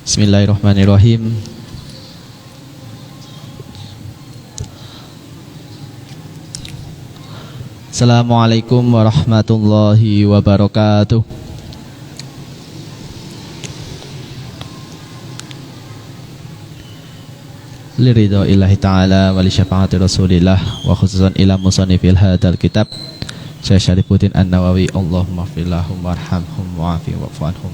Bismillahirrahmanirrahim. Assalamualaikum warahmatullahi wabarakatuh. Liridho illahi ta'ala wa li syafaati rasulillah wa khususan ila musannifil hadal kitab Syekh Syarifuddin An-Nawawi. Allahumma firlahum warhamhum wa'afi wa'fu'anhum.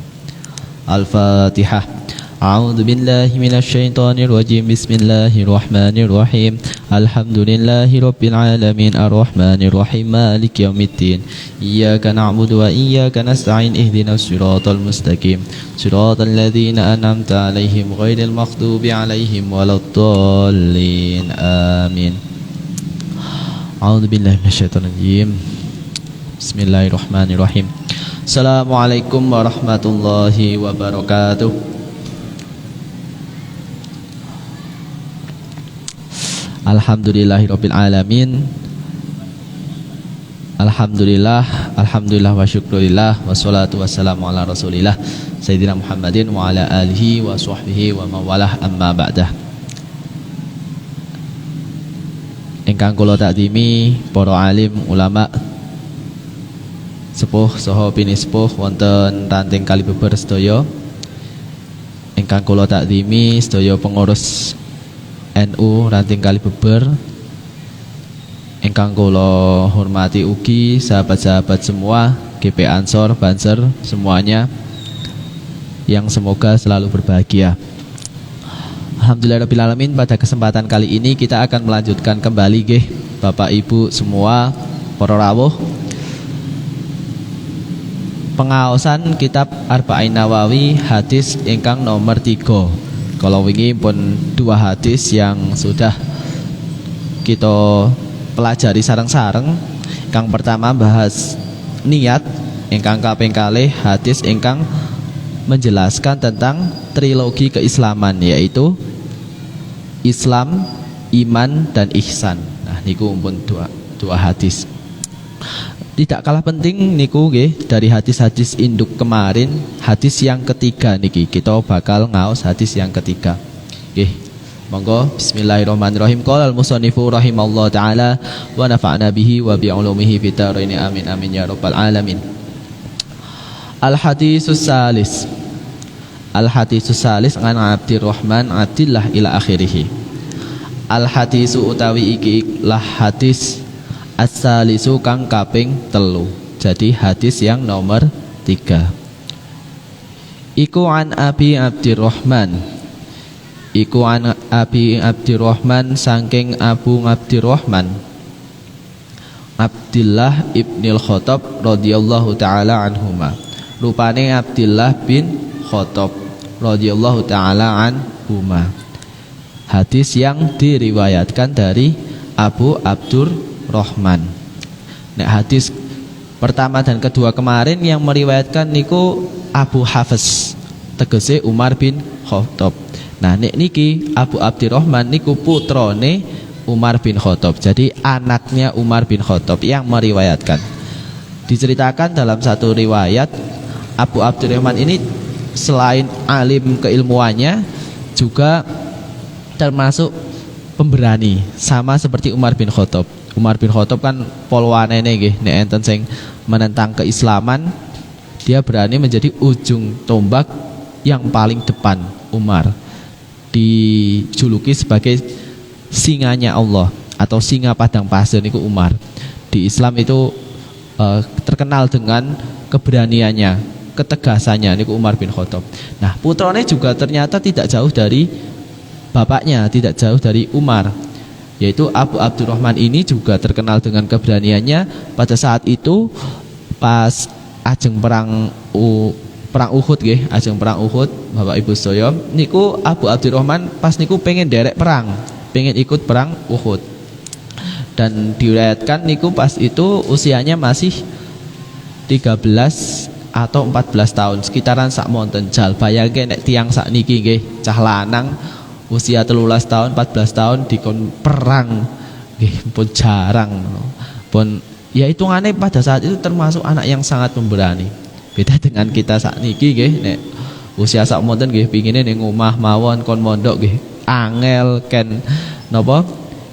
Al-Fatihah. A'udzu billahi minasy syaithanir rajim. Bismillahirrahmanirrahim. Alhamdulillahi rabbil alamin arrahmanir rahim maliki yaumiddin. Iyyaka na'budu wa iyyaka nasta'in ihdinas siratal mustaqim. Siratal ladzina an'amta 'alaihim ghairil maghdubi 'alaihim waladdallin. Amin. A'udzu billahi minasyaitonir rajim. Bismillahirrahmanirrahim. Assalamualaikum warahmatullahi wabarakatuh. Alhamdulillahirabbil alamin. Alhamdulillah wa syukurillah wassalatu wassalamu ala rasulillah Sayyidina Muhammadin wa ala alihi wa sahbihi wa mawalah, amma ba'dah. Ingkang kula takdimi para alim ulama sepuh saha pinisepuh wonten ranting Kalibeber sedaya, ingkang kula takdimi sedaya pengurus NU ranting Kalibeber, ingkang kula hormati ugi sahabat-sahabat semua GP Ansor Banser semuanya yang semoga selalu berbahagia. Alhamdulillahirabbil alamin. Pada kesempatan kali ini kita akan melanjutkan kembali nggih Bapak Ibu semua para rawuh pengaosan kitab Arba'in Nawawi hadis ingkang nomor 3. Kalau wingi pun 2 hadis yang sudah kita pelajari sareng-sareng. Kang pertama bahas niat, ingkang kaping kalih hadis ingkang menjelaskan tentang trilogi keislaman, yaitu Islam, iman dan ihsan. Nah niku pun dua hadis. Tidak kalah penting niku nggih dari hadis-hadis induk kemarin, hadis yang ketiga niki kita bakal ngaos hadis yang ketiga. Nggih. Monggo bismillahirrahmanirrahim. Qala al-musannifu rahimallahu taala wa nafa'na bihi wa bi ulumihi fid dharain amin amin ya rabbal alamin. Al-hadisus salis. Al-hadisus salis an Abdurrahman Abdillah ila akhirih. Al-hadisu utawi iki lah hadis as-salisu kang kaping 3. Jadi hadis yang nomor 3. Iku an Abi Abdurrahman. Iku an Abi Abdurrahman saking Abu Abdurrahman Abdillah ibnil Khattab radhiyallahu taala anhuma. Rupane Abdillah bin Khattab radhiyallahu taala anhuma. Hadis yang diriwayatkan dari Abu Abdurrahman. Nek hadis pertama dan kedua kemarin yang meriwayatkan niku Abu Hafs, tegese Umar bin Khattab. Nah nek niki Abu Abdurrahman niku putrane Umar bin Khattab. Jadi anaknya Umar bin Khattab yang meriwayatkan. Diceritakan dalam satu riwayat Abu Abdurrahman ini selain alim keilmuannya juga termasuk pemberani, sama seperti Umar bin Khattab. Umar bin Khattab kan polwanene nggih, nek enten sing menentang keislaman, dia berani menjadi ujung tombak yang paling depan. Umar dijuluki sebagai singanya Allah atau singa padang pasir niku Umar. Di Islam itu terkenal dengan keberaniannya, ketegasannya niku Umar bin Khattab. Nah, putranya juga ternyata tidak jauh dari bapaknya, tidak jauh dari Umar, yaitu Abu Abdurrahman ini juga terkenal dengan keberaniannya. Pada saat itu pas ajeng perang Uhud nggih, ajeng perang Uhud Bapak Ibu sedaya niku Abu Abdurrahman pas niku pengen derek perang, pengen ikut perang Uhud. Dan diriwayatkan niku pas itu usianya masih 13 atau 14 tahun, sekitaran sak monten jal. Bayangke nek tiyang sak niki nggih cah lanang usia 13 tahun 14 tahun dikon perang nggih pun jarang. Pun ya hitungannya pada saat itu termasuk anak yang sangat pemberani. Beda dengan kita saat niki nggih nek Usia sak monten nggih pingine ning omah mawon kon mondok nggih angel ken napa?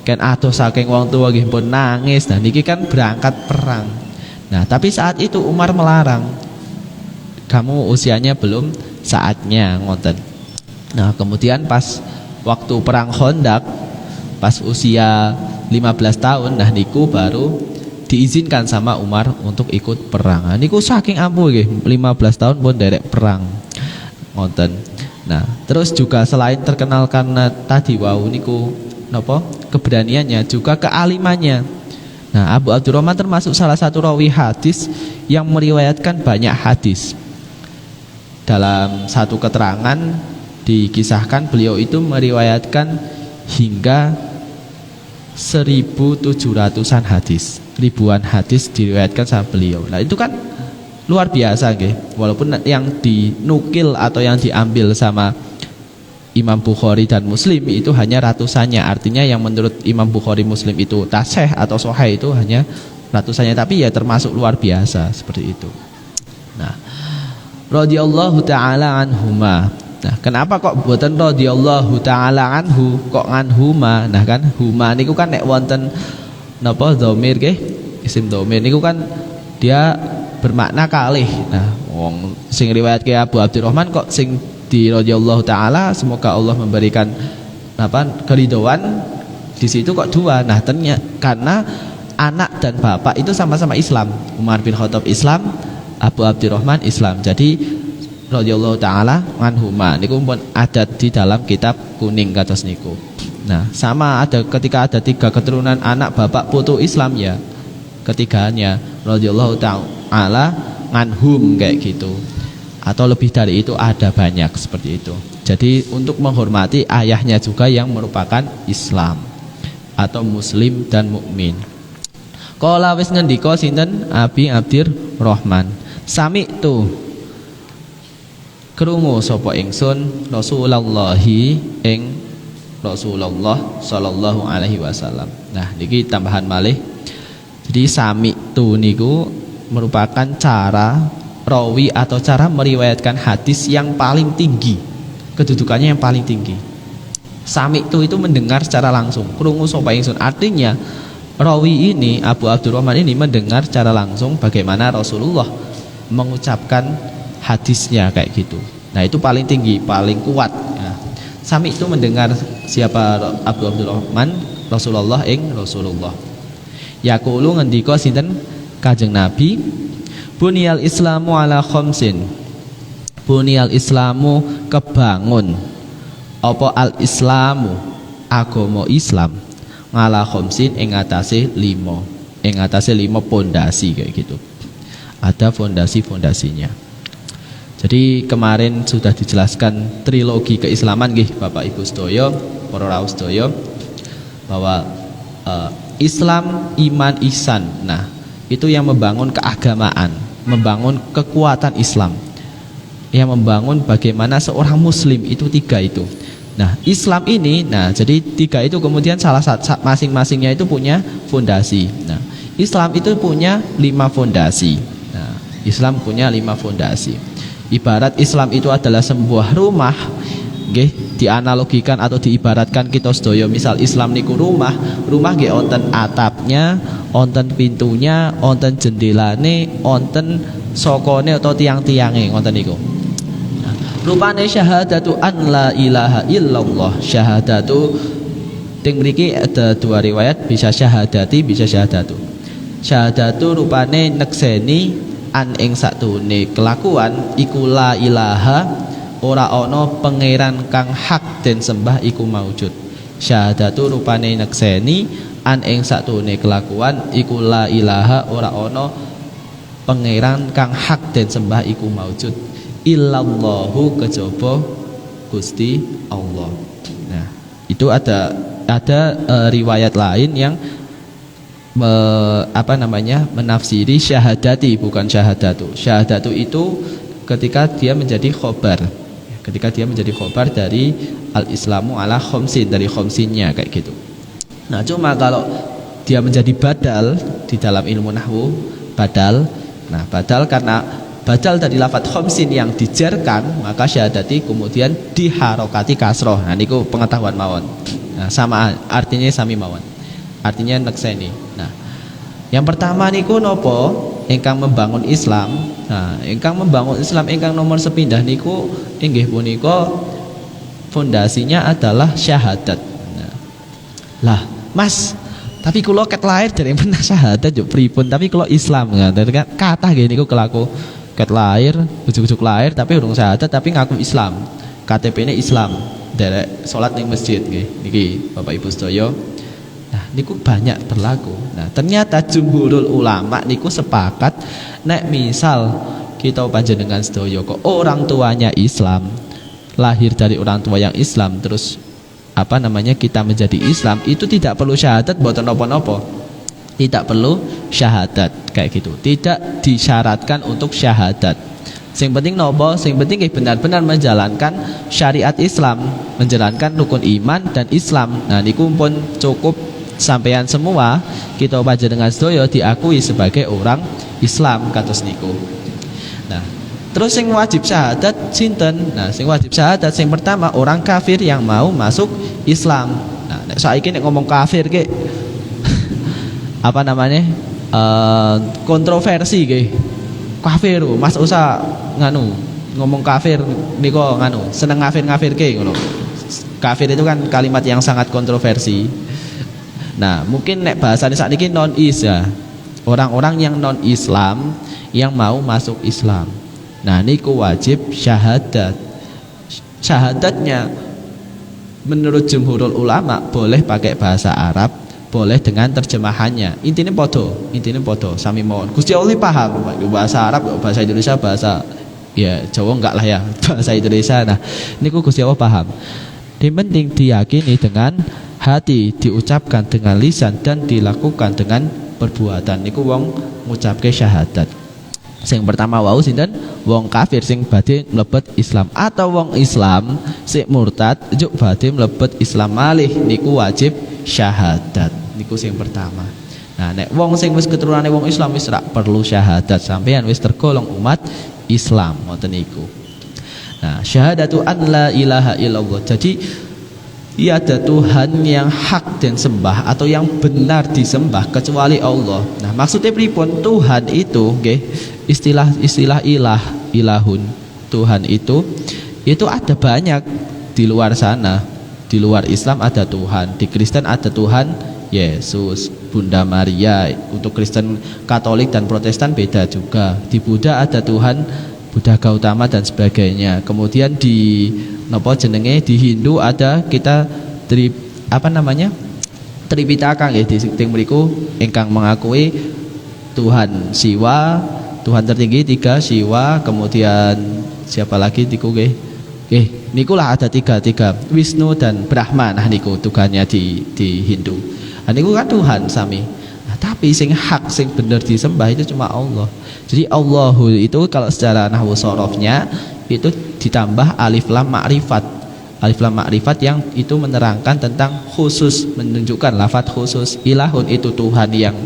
Ken adoh saking wong tua nggih pun nangis. Nah niki kan berangkat perang. Nah, tapi saat itu Umar melarang. Kamu usianya belum saatnya ngoten. Nah, kemudian pas waktu perang Khandaq pas usia 15 tahun nah niku baru diizinkan sama Umar untuk ikut perang. Nah, niku saking ampuh nggih 15 tahun pun derek perang. Ngoten. Nah, terus juga selain terkenal karena tadi niku napa? Keberaniannya juga kealimannya. Nah, Abu Abdurrahman termasuk salah satu rawi hadis yang meriwayatkan banyak hadis. Dalam satu keterangan dikisahkan beliau itu meriwayatkan hingga 1.700-an hadis. Ribuan hadis diriwayatkan sama beliau. Nah, itu kan luar biasa nggih. Walaupun yang dinukil atau yang diambil sama Imam Bukhari dan Muslim itu hanya ratusannya. Artinya yang menurut Imam Bukhari Muslim itu tasih atau sahih itu hanya ratusannya, tapi ya termasuk luar biasa seperti itu. Nah, radhiyallahu taala anhuma. Nah, kenapa kok mboten radhiyallahu taala anhu, kok anhuma? Nah kan huma niku kan nek wonten napa dhamir nggih, isim dhamir niku kan dia bermakna kalih. Nah, wong sing riwayatke Abu Abdurrahman kok sing di radhiyallahu taala, semoga Allah memberikan keridhaan, di situ kok dua. Nah, ternyata karena anak dan bapak itu sama-sama Islam. Umar bin Khattab Islam, Abu Abdurrahman Islam. Jadi radhiyallahu taala anhuma niku pun ada di dalam kitab kuning kados niku. Nah, sama ada ketika ada 3 keturunan anak bapak putu Islam ya. Ketiganya radhiyallahu taala anhum kayak gitu. Atau lebih dari itu ada banyak seperti itu. Jadi untuk menghormati ayahnya juga yang merupakan Islam atau Muslim dan mukmin. Qala wis ngendika sinten Abi Abdurrahman, sami'tu krungu sapa ingsun Rasulullah ing Rasulullah sallallahu alaihi wasallam. Nah, niki tambahan malih. Jadi sami'tu niku merupakan cara rawi atau cara meriwayatkan hadis yang paling tinggi, kedudukannya yang paling tinggi. Sami itu mendengar secara langsung, krungu sapa ingsun. Artinya rawi ini Abu Abdurrahman ini mendengar secara langsung bagaimana Rasulullah mengucapkan hadisnya kayak gitu. Nah, itu paling tinggi, paling kuat. Nah, Sami itu mendengar siapa Abu Abdurrahman, Rasulullah ing Rasulullah. Yaqulu ngendika sinten Kanjeng Nabi, Buniyal Islamu ala khamsin. Buniyal Islamu kebangun. Apa al Islamu agama Islam ala khamsin ing atase 5. Ing atase 5 pondasi kayak gitu. Ada fondasi-fondasinya. Jadi kemarin sudah dijelaskan trilogi keislaman nggih Bapak Ibu sedaya, para rawuh sedaya, bahwa Islam, iman, ihsan. Nah, itu yang membangun keagamaan, membangun kekuatan Islam, yang membangun bagaimana seorang muslim itu 3 itu. Nah, Islam ini, nah jadi 3 itu kemudian salah satu masing-masingnya itu punya fondasi. Nah, Islam itu punya 5 fondasi. Nah, Islam punya 5 fondasi. Ibarat Islam itu adalah sebuah rumah, nggih, dianalogikan atau diibaratkan kita sedaya. Misal Islam niku rumah nggih wonten atapnya, wonten pintunya, wonten jendelane, wonten sokone atau tiang-tiange ngoten niku. Nah, rupane syahadatu an la ilaha illallah. Syahadatu ting mriki ada 2 riwayat, bisa syahadati, bisa syahadatu. Syahadatu rupane nekseni an ing satune kelakuan iku la ilaha, ora ana pangeran kang hak den sembah iku maujud. Syahadatu rupane nekseni an ing satune kelakuan iku la ilaha, ora ana pangeran kang hak den sembah iku maujud illallahu kejaba Gusti Allah. Nah, itu ada riwayat lain yang menafsiri syahadati, bukan syahadatu. Syahadatu itu ketika dia menjadi khobar, dari al-islamu ala khomsin, dari khomsinnya kayak gitu. Nah, cuma kalau dia menjadi badal di dalam ilmu nahwu, badal. Nah, badal karena badal dari lafadz khamsin yang dijerkan, maka syahadati kemudian diharokati kasroh. Nah niku pengetahuan mawon. Nah, sama artinya sami mawon. Artinya nekseni. Nah, yang pertama niku nopo? Ingkang membangun Islam. Nah, ingkang membangun Islam ingkang nomor sepindah niku inggih punika fondasinya adalah syahadat. Nah, lah, Mas, tapi kalau ket lahir dari pernah syahadat juk pripun, tapi kalau Islam kan kata gini niku kelaku ket lahir, ujuk-ujuk lahir tapi urung syahadat tapi ngaku Islam. KTP-ne Islam, derek salat ning masjid nggih. Niki Bapak Ibu sedaya. Nah, niku banyak berlaku. Nah, ternyata jumhurul ulama niku sepakat nek misal kita panjenengan sedaya kok orang tuanya Islam, lahir dari orang tua yang Islam, terus apa namanya kita menjadi Islam, itu tidak perlu syahadat mboten napa-napa. Tidak perlu syahadat kayak gitu. Tidak disyaratkan untuk syahadat. Sing penting nopo? Sing penting benar-benar menjalankan syariat Islam, menjalankan rukun iman dan Islam. Nah, niku pun cukup sampeyan semua kita panjenengan sedaya diakui sebagai orang Islam kados niku. Nah, terus sing wajib syahadat sinten? Nah, sing wajib syahadat sing pertama orang kafir yang mau masuk Islam. Nah, nek saiki nek ngomong kafir ke apa namanya? Kontroversi ke. Kafir, Mas usah nganu ngomong kafir niko nganu seneng ngafir ke ngono. Kafir itu kan kalimat yang sangat kontroversi. Nah, mungkin nek bahasane sakniki non-is ya. Orang-orang yang non-Islam yang mau masuk Islam. Nah, niku wajib syahadat. Syahadatnya menurut jumhurul ulama boleh pakai bahasa Arab, boleh dengan terjemahannya. Intinya podo, sami mawon. Gusti Allah paham bahasa Arab, bahasa Indonesia, bahasa ya Jawa enggak lah ya, bahasa Indonesia. Nah, niku Gusti Allah paham. Yang penting diyakini dengan hati, diucapkan dengan lisan dan dilakukan dengan perbuatan. Niku wong ngucapke syahadat. Sing pertama wau sinten? Wong kafir sing badhe mlebet Islam, atau wong Islam sing murtad juk badhe mlebet Islam malih, niku wajib syahadat. Niku sing pertama. Nah, nek wong sing wis keturunane wong Islam wis rak perlu syahadat, sampeyan wis tergolong umat Islam ngoten niku. Nah, syahadatu an la ilaha illallah. Jadi tiada Tuhan yang hak dan sembah atau yang benar disembah kecuali Allah. Nah, maksudnya pripun? Tuhan itu nggih, istilah ilahun. Tuhan itu ada banyak di luar sana. Di luar Islam ada Tuhan, di Kristen ada Tuhan Yesus, Bunda Maria. Untuk Kristen Katolik dan Protestan beda juga. Di Buddha ada Tuhan Buddha Gautama dan sebagainya. Kemudian di napa jenenge di Hindu ada kita Tripitaka nggih di sing mriku ingkang mengakui Tuhan Siwa, Tuhan tertinggi 3 Siwa, kemudian siapa lagi niku nggih? Niku lah ada tiga Wisnu dan Brahma. Nah niku Tuhannya di Hindu. Nah niku kan Tuhan sami. Nah, tapi sing hak sing bener disembah itu cuma Allah. Jadi Allahu itu kalau secara nahwu sorofnya itu ditambah alif lam ma'rifat. Alif lam ma'rifat yang itu menerangkan tentang khusus, menunjukkan lafadz khusus. Ilahun itu Tuhan yang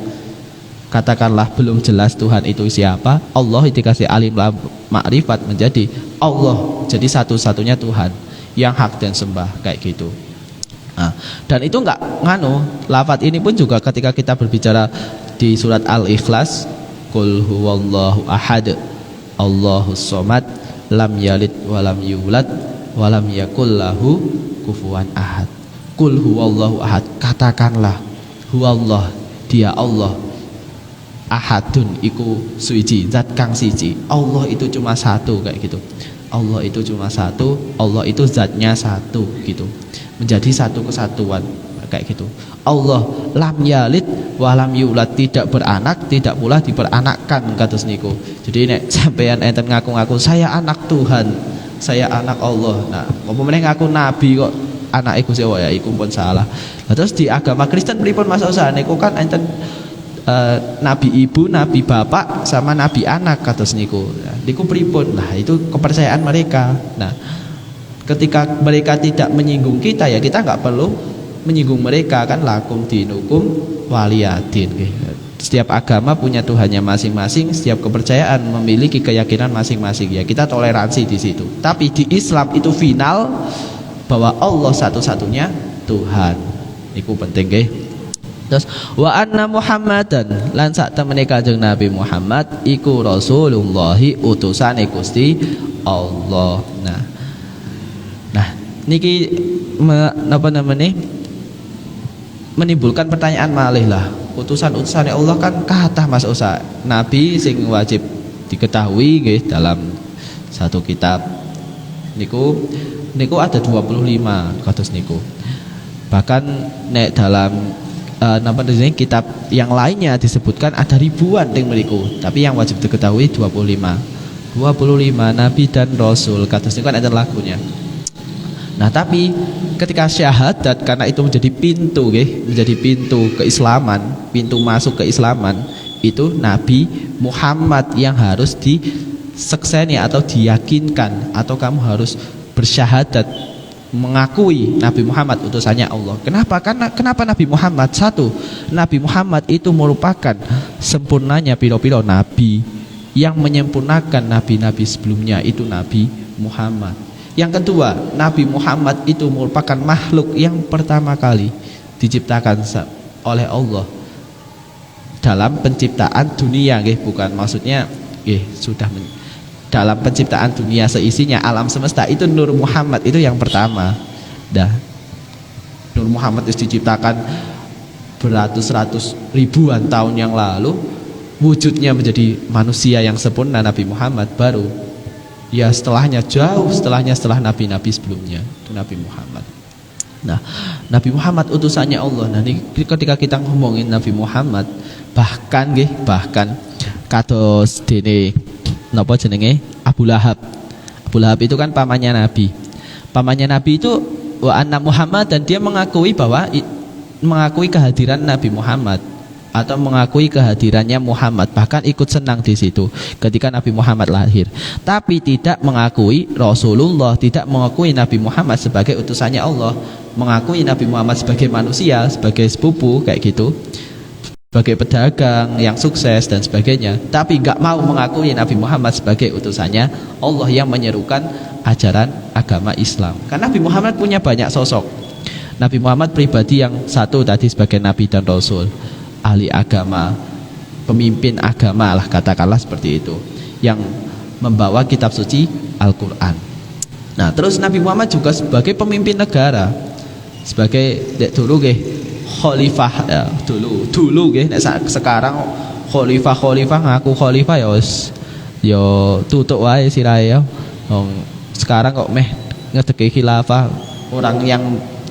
katakanlah belum jelas Tuhan itu siapa. Allah dikasih alif lam ma'rifat menjadi Allah, jadi satu-satunya Tuhan yang hak dan sembah kayak gitu. Nah, dan itu enggak nganu, lafadz ini pun juga ketika kita berbicara di surat Al-Ikhlas, qul huwallahu ahad Allahus somad lam yalid walam yulad walam yakul lahu kufuwan ahad. Qul huwallahu ahad, katakanlah huwallah, dia Allah, ahadun iku suci, zat kang siji. Allah itu cuma satu kayak gitu. Allah itu cuma satu, Allah itu zatnya satu gitu. Menjadi satu kesatuan kayak gitu. Allah lam yalid walam yulad, tidak beranak, tidak pula diperanakkan kados niku. Jadi nek sampeyan enten ngaku-ngaku saya anak Tuhan, saya anak Allah. Nah, apa meneh ngaku nabi kok anake Gusti Allah, ya iku pun salah. Nah, terus di agama Kristen pripun Mas Osa niku kan enten nabi ibu, nabi bapak, sama nabi anak kados niku. Nah, niku pripun? Nah, itu kepercayaan mereka. Nah, ketika mereka tidak menyinggung kita, ya kita nggak perlu menyinggung mereka kan. Lakum dinukum waliyadin. Setiap agama punya Tuhannya masing-masing, setiap kepercayaan memiliki keyakinan masing-masing. Ya, kita toleransi di situ. Tapi di Islam itu final bahwa Allah satu-satunya Tuhan. Iku penting nggih. Terus wa anna Muhammadan lan sak temene Kanjeng Nabi Muhammad iku Rasulullah utusane Gusti Allah. Nah, niki napa namanya? Menimbulkan pertanyaan malih lah. Utusan-utusan Allah kan kathah Mas Usa. Nabi sing wajib diketahui nggih dalam satu kitab niku ada 25 kados niku. Bahkan nek dalam kitab yang lainnya disebutkan ada ribuan ting mriku, tapi yang wajib diketahui 25 nabi dan rasul kados niku kan ada lagunya. Nah, tapi ketika syahadat, karena itu menjadi pintu keislaman, pintu masuk keislaman, itu Nabi Muhammad yang harus disekseni atau diyakinkan, atau kamu harus bersyahadat mengakui Nabi Muhammad utusannya Allah. Kenapa Nabi Muhammad? Satu, Nabi Muhammad itu merupakan sempurnanya piro-piro nabi. Yang menyempurnakan nabi-nabi sebelumnya itu Nabi Muhammad. Yang kedua, Nabi Muhammad itu merupakan makhluk yang pertama kali diciptakan oleh Allah dalam penciptaan dunia, bukan maksudnya dalam penciptaan dunia seisinya, alam semesta itu Nur Muhammad itu yang pertama. Nur Muhammad itu diciptakan beratus-ratus ribuan tahun yang lalu, wujudnya menjadi manusia yang sempurna Nabi Muhammad baru. Ya setelahnya, jauh setelahnya, setelah nabi-nabi sebelumnya itu Nabi Muhammad. Nah, Nabi Muhammad utusannya Allah. Nah, ketika kita ngomongin Nabi Muhammad, bahkan kados dene napa jenenge Abu Lahab. Abu Lahab itu kan pamannya Nabi. Pamannya Nabi itu wa anna Muhammad, dan dia mengakui kehadiran Nabi Muhammad atau mengakui kehadirannya Muhammad, bahkan ikut senang di situ ketika Nabi Muhammad lahir. Tapi tidak mengakui Rasulullah, tidak mengakui Nabi Muhammad sebagai utusannya Allah, mengakui Nabi Muhammad sebagai manusia, sebagai sepupu kayak gitu, sebagai pedagang yang sukses dan sebagainya. Tapi nggak mau mengakui Nabi Muhammad sebagai utusannya Allah yang menyerukan ajaran agama Islam. Karena Nabi Muhammad punya banyak sosok. Nabi Muhammad pribadi yang satu tadi sebagai Nabi dan Rasul, ahli agama, pemimpin agama lah katakanlah seperti itu, yang membawa kitab suci Al-Quran. Nah, terus Nabi Muhammad juga sebagai pemimpin negara, sebagai dulu khalifah ya, dulu sekarang khalifah ngaku khalifah ya wis yo tutuk wae sirahe ya. Sekarang kok meh ngedeki khilafah, orang yang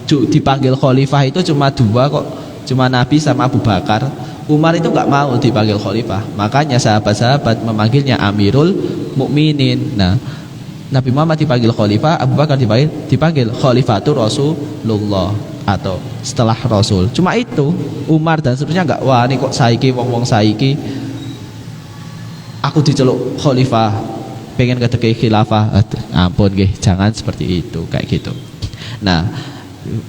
dipanggil khalifah itu cuma dua kok, cuma Nabi sama Abu Bakar. Umar itu nggak mau dipanggil khalifah, makanya sahabat-sahabat memanggilnya Amirul Mukminin. Nah, Nabi Muhammad dipanggil khalifah, Abu Bakar dipanggil Khalifatur Rasulullah atau setelah Rasul. Cuma itu, Umar dan seterusnya nggak, wah ini kok saiki wong saiki aku diceluk khalifah, pengen kedeke khilafah. Ampun nggih, jangan seperti itu kayak gitu. Nah,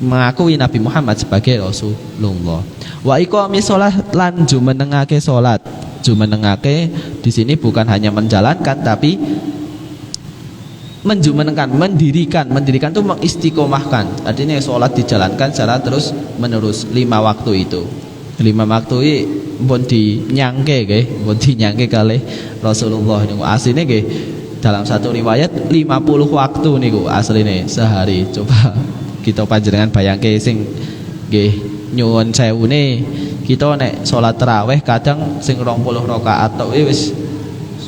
mengakui Nabi Muhammad sebagai Rasulullah. Wa iqamis shalah lan jumenengake salat. Jumenengake di sini bukan hanya menjalankan tapi menjumenengkan, mendirikan itu mengistiqomahkan. Artinya salat dijalankan secara terus menerus 5 waktu itu. 5 waktu ini pun dinyangke nggih, pun dinyangke kalih Rasulullah niku asline nggih. Dalam satu riwayat 50 waktu niku asline sehari. Coba kita panjenengan bayangke sing nggih nyuwun sewune, kita nek salat tarawih kadang sing 20 rakaat tok wis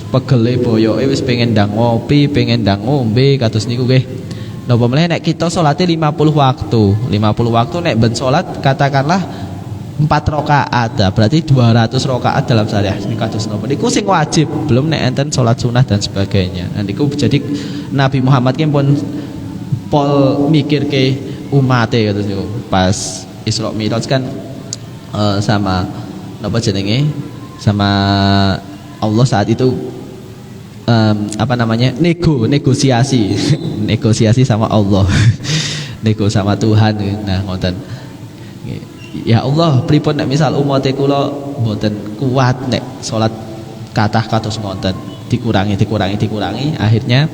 pegele boyoke wis pengen ndang ngopi, pengen ndang ngombe kados niku nggih. Napa meneh nek kita salate 50 waktu. 50 waktu nek ben salat katakanlah 4 rakaat, berarti 200 rakaat dalam sehari. Kados napa niku sing wajib, belum nek enten salat sunah dan sebagainya. Nah niku jadi Nabi Muhammad ki pun pol mikirke umate kados niku. Pas Isra Mi'raj kan sama napa jenenge? Sama Allah saat itu negosiasi negosiasi sama Allah nego sama Tuhan. Nah ngoten Ya Allah, pripun nek misal umat kula mboten kuat nek salat kathah kados ngoten, dikurangi, akhirnya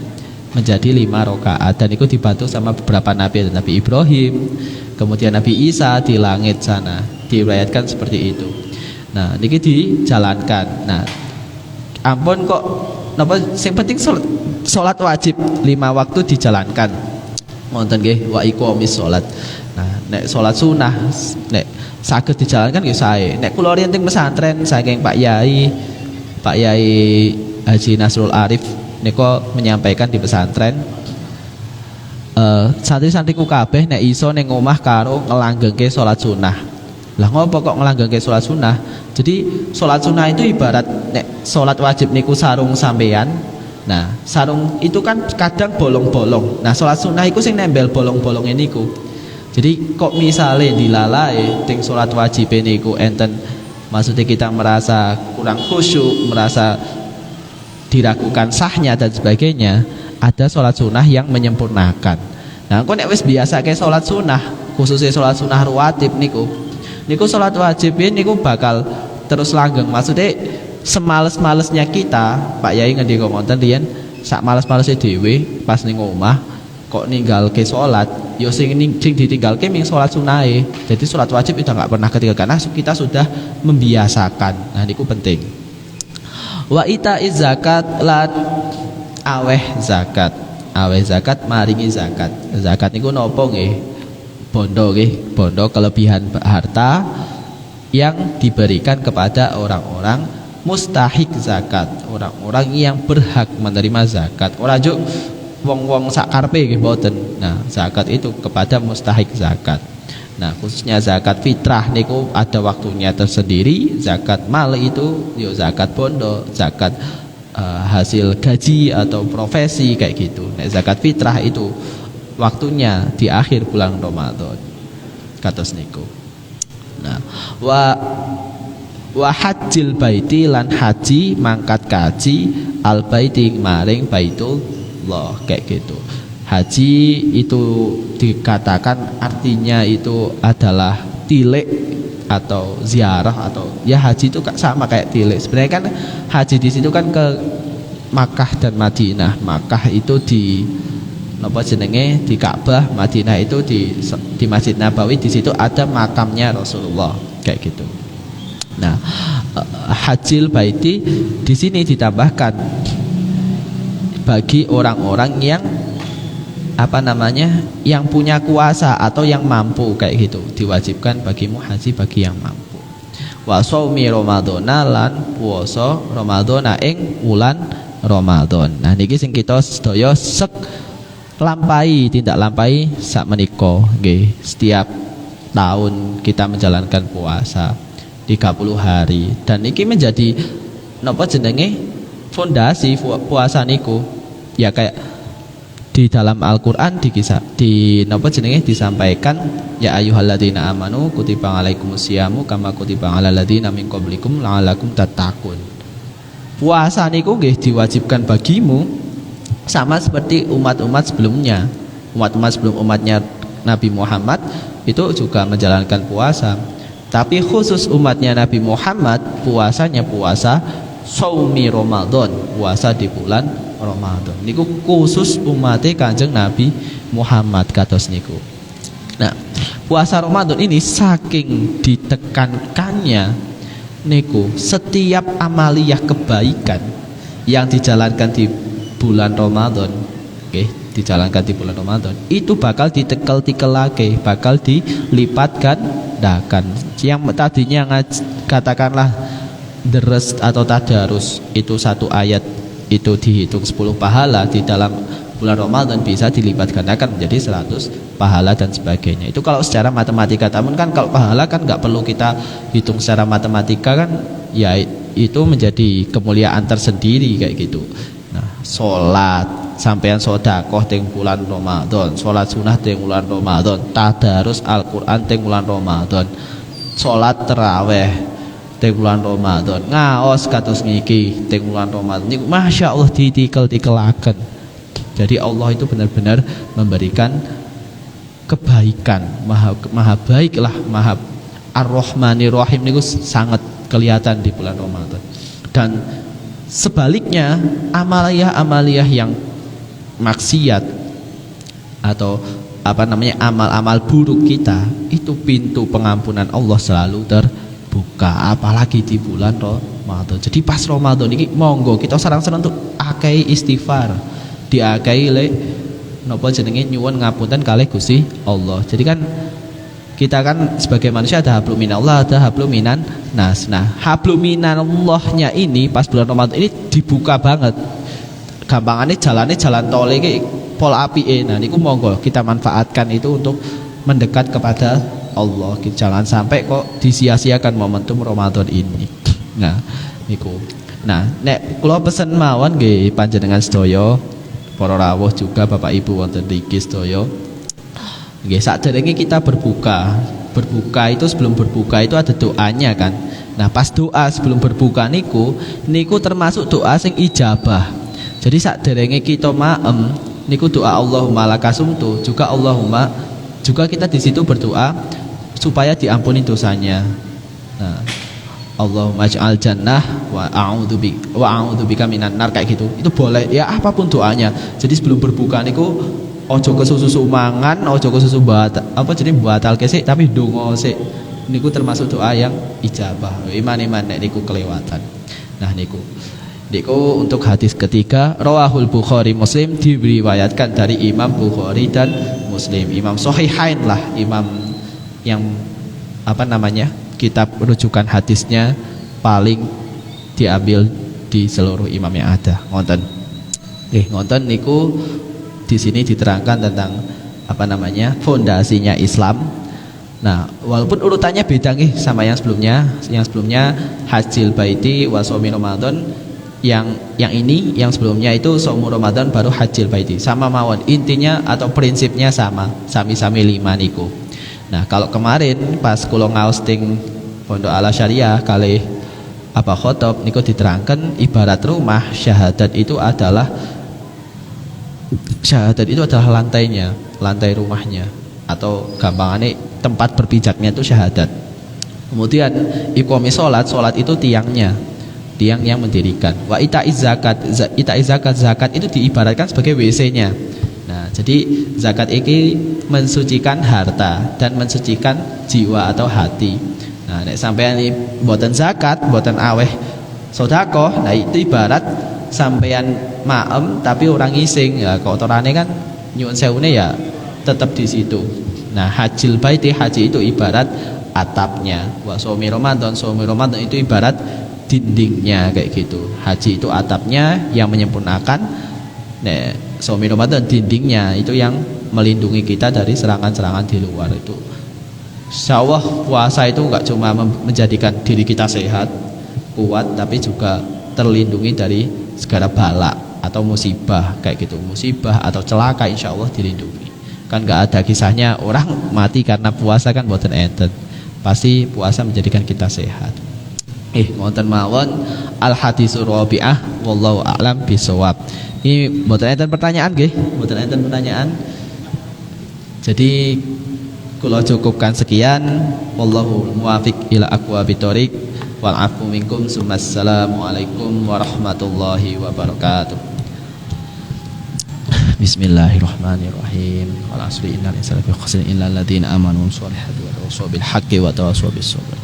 menjadi 5 rakaat dan itu dibantu sama beberapa nabi, Nabi Ibrahim, kemudian Nabi Isa di langit sana, diriwayatkan seperti itu. Nah, niki dijalankan. Nah, ampun kok napa sing penting salat wajib 5 waktu dijalankan. Wonten nggih wa iqamis salat. Nah, nek salat sunah nek saged dijalankan nggih sae. Nek kula riyen teng pesantren saking Pak Yai Haji Nasrul Arif niko menyampaikan di pesantren, santri-santriku kabeh nek iso ning omah karo ngelanggengke salat sunah. Lah ngopo kok ngelanggengke salat sunah? Jadi salat sunah itu ibarat nek salat wajib niku sarung sampean. Nah, sarung itu kan kadang bolong-bolong. Nah, salat sunah iku sing nembel bolong-bolong niku. Jadi kok misale dilalae ting salat wajib niku enten, maksudnya kita merasa kurang khusyuk, merasa diragukan sahnya dan sebagainya, ada sholat sunnah yang menyempurnakan. Nah, kok nek wis biasa ke sholat sunnah, khususnya sholat sunnah rawatib niku sholat wajib niku bakal terus langgeng. Maksudnya semales-malesnya kita, Pak Yai ngendika ngoten riyen, sak males-malese dhewe pas ning omah kok ninggalke sholat, yo sing ditinggalke ming sholat sunahe. Jadi sholat wajib udah nggak pernah ketinggalan karena kita sudah membiasakan. Nah, niku penting. Wa itaiz zakat lan aweh zakat maringi zakat. Zakat niku napa nggih? Bondo nggih, bondo kelebihan harta yang diberikan kepada orang-orang mustahik zakat, orang-orang yang berhak menerima zakat. Ora juk wong-wong sak karepe nggih mboten. Nah, zakat itu kepada mustahik zakat. Nah, khususnya zakat fitrah niku ada waktunya tersendiri. Zakat mal itu yo zakat bondo, zakat hasil gaji atau profesi kayak gitu. Nah, zakat fitrah itu waktunya di akhir bulan Ramadan. Kados niku. Nah, wa hajjil baiti lan haji mangkat kaji al baiti maring Baitullah kayak gitu. Haji itu dikatakan artinya itu adalah tilik atau ziarah, atau ya haji itu sama kayak tilik. Sebenarnya kan haji di situ kan ke Makkah dan Madinah. Makkah itu di napa jenenge di Ka'bah, Madinah itu di Masjid Nabawi, di situ ada makamnya Rasulullah kayak gitu. Nah, hajil baiti di sini ditambahkan bagi orang-orang yang yang punya kuasa atau yang mampu kayak gitu, diwajibkan bagimu haji bagi yang mampu. Wa shaumi ramadhana lan puasa ramadhana ing wulan Ramadan. Nah, niki sing kita sedaya tindak lampahi sak menika nggih. Setiap tahun kita menjalankan puasa 30 hari dan niki menjadi napa jenenge fondasi puasa niku. Ya kayak di dalam Al-Qur'an disampaikan ya ayyuhalladzina amanu kutiba alaikumusyamu kama kutiba alal ladzina min qablikum la'allakum tattaqun. Puasa niku nggih diwajibkan bagimu sama seperti umat-umat sebelumnya. Umat-umat sebelum umatnya Nabi Muhammad itu juga menjalankan puasa. Tapi khusus umatnya Nabi Muhammad puasanya puasa shaumi Ramadan, puasa di bulan Ramadan. Niku khusus umatnya Kanjeng Nabi Muhammad kados niku. Nah, puasa Ramadan ini saking ditekankannya niku setiap amaliyah kebaikan yang dijalankan di bulan Ramadan, dijalankan di bulan Ramadan itu bakal ditekel-tekelake, bakal dilipat gandakan. Yang tadinya katakanlah deres atau tadarus itu satu ayat itu dihitung 10 pahala, di dalam bulan Ramadan bisa dilipat gandakan menjadi 100 pahala dan sebagainya. Itu kalau secara matematika. Namun kan kalau pahala kan nggak perlu kita hitung secara matematika kan, ya itu menjadi kemuliaan tersendiri kayak gitu. Nah, sholat sampean sedekah teng bulan Ramadan, sholat sunah teng bulan Ramadan, tadarus Al-Qur'an teng bulan Ramadan, sholat tarawih teng bulan Ramadan, ngaos kados niki teng bulan Ramadan niku masya Allah ditikel-tikelaken. Jadi Allah itu benar-benar memberikan kebaikan, maha baik lah, maha Ar-Rahmanir Rahim niku sangat kelihatan di bulan Ramadan. Dan sebaliknya amaliyah-amaliyah yang maksiat atau amal-amal buruk kita, itu pintu pengampunan Allah selalu terbuka, apalagi di bulan Ramadan. Jadi pas Ramadan ini monggo kita sareng-sareng untuk akeh istighfar, diakehi le napa jenenge nyuwun ngapunten kalih Gusti Allah. Jadi kan kita kan sebagai manusia ada hablum minallah, ada hablum minan nas. Nah, hablum minallahnya ini pas bulan Ramadan ini dibuka banget. Gampangane jalan tol iki pol apike. Nah, niku monggo kita manfaatkan itu untuk mendekat kepada Allah. Jangan sampai kok disia-siakan momentum Ramadan ini. Nah, niku. Nah, nek kula pesen mawon nggih panjenengan sedaya, para rawuh juga Bapak Ibu wonten mriki sedaya. Nggih, saderenge kita berbuka. Berbuka itu sebelum berbuka itu ada doanya kan. Nah, pas doa sebelum berbuka niku termasuk doa sing ijabah. Jadi saderenge kita maem niku doa Allahumma lakasumtu juga kita di situ berdoa supaya diampuni dosanya. Nah, Allahumma ij'al jannah wa a'udzubika minan nar kayak gitu. Itu boleh ya, apapun doanya. Jadi sebelum berbuka niku ojo kesusu mangan, ojo kesusu batal kesik tapi donga sik. Niku termasuk doa yang ijabah. Iman nek niku kelewatan. Nah, niku untuk hadis ketiga, rawahul Bukhari Muslim, diriwayatkan dari Imam Bukhari dan Muslim. Imam Sahihain lah, imam yang kitab rujukan hadisnya paling diambil di seluruh imam yang ada. Ngonten niku di sini diterangkan tentang fondasinya Islam. Nah, walaupun urutannya beda nih sama yang sebelumnya. Yang sebelumnya Hajjil Baiti wa Shaumi Ramadan. Yang sebelumnya itu Shaumi Ramadan baru Hajjil Baiti. Sama mawon, intinya atau prinsipnya sama, sami-sami 5 niku. Nah, kalau kemarin pas kula ngaos ting Pondok Ala Syariah kali khotob niku diterangkan ibarat rumah, syahadat itu adalah lantainya, lantai rumahnya, atau gampangane tempat berpijaknya itu syahadat. Kemudian iqomis sholat itu tiang yang mendirikan. Wa ita'iz zakat itu diibaratkan sebagai WC-nya. Nah, jadi zakat ini mensucikan harta dan mensucikan jiwa atau hati. Nah, nek sampean mboten zakat, mboten aweh sedekah, nah itu ibarat sampean maem tapi orang ngising, ya kotorane kan nyuwun sewune ya tetap di situ. Nah, Hajjil Baiti, haji itu ibarat atapnya. Wa Shaumi Ramadan itu ibarat dindingnya kayak gitu. Haji itu atapnya yang menyempurnakan. Nah, Shaumi Ramadan dindingnya itu yang melindungi kita dari serangan-serangan di luar itu. Insyaallah puasa itu enggak cuma menjadikan diri kita sehat, kuat, tapi juga terlindungi dari segala bala atau musibah kayak gitu. Musibah atau celaka insyaallah dilindungi. Kan enggak ada kisahnya orang mati karena puasa kan mboten enten. Pasti puasa menjadikan kita sehat. Wonten mawon al hadisur rabi'ah wallahu a'lam bisawab. Ini mboten enten pertanyaan nggih, mboten enten pertanyaan. Jadi kula cukupkan sekian, wallahu muwafiq ila aqwabit thoriq wal afu minkum. Assalamualaikum warahmatullahi wabarakatuh. Bismillahirrahmanirrahim. Wal asri innal insana lafi khusr illa alladziina aamanu wa amilus solihati wa tawassaw bil haqqi wa tawassaw bis sabr.